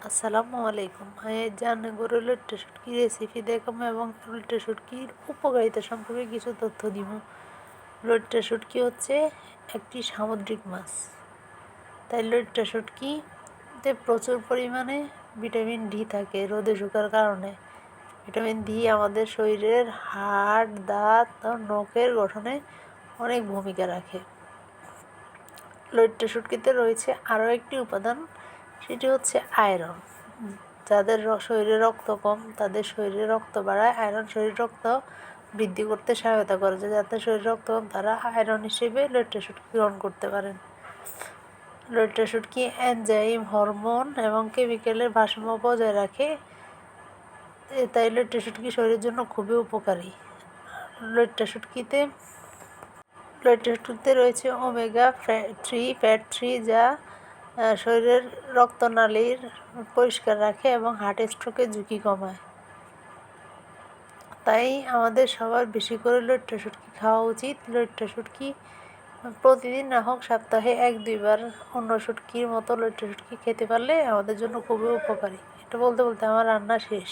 আসসালামু আলাইকুম। জানে গরুর লইট্টা শুটকি রেসিপি দেখাবো এবং লইট্টা শুটকির উপকারিতা সম্পর্কে কিছু তথ্য দিব। লইট্টা শুটকি হচ্ছে একটি সামুদ্রিক মাছ। তাই লইট্টা শুটকিতে প্রচুর পরিমাণে ভিটামিন ডি থাকে রোদে শুকার কারণে। ভিটামিন ডি আমাদের শরীরের হাড়, দাঁত ও নখের গঠনে অনেক ভূমিকা রাখে। লইট্টা শুটকিতে রয়েছে আরও একটি উপাদান, সেটি হচ্ছে আয়রন। যাদের শরীরে রক্ত কম তাদের শরীরে রক্ত বাড়ায়, আয়রন শরীর রক্ত বৃদ্ধি করতে সহায়তা করে। যাদের শরীরে রক্ত কম তারা আয়রন হিসেবে লইট্টা শুটকি গ্রহণ করতে পারেন। লইট্টা শুটকি এনজাইম, হরমোন এবং কেমিক্যালের ভারসাম্য বজায় রাখে, তাই লইট্টা শুটকি শরীরের জন্য খুবই উপকারী। লইট্টা শুটকিতে রয়েছে ওমেগা 3 ফ্যাট, যা শরীরের রক্তনালীর পরিষ্কার রাখে এবং হার্ট স্ট্রোকের ঝুঁকি কমায়। তাই আমাদের সবার বেশি করে লইট্টা শুটকি খাওয়া উচিত। লইট্টা শুটকি প্রতিদিন না হোক সপ্তাহে 1-2 বার অন্য শুটকির মতো লইট্টা শুটকি খেতে পারলে আমাদের জন্য খুবই উপকারী। এটা বলতে বলতে আমার রান্না শেষ।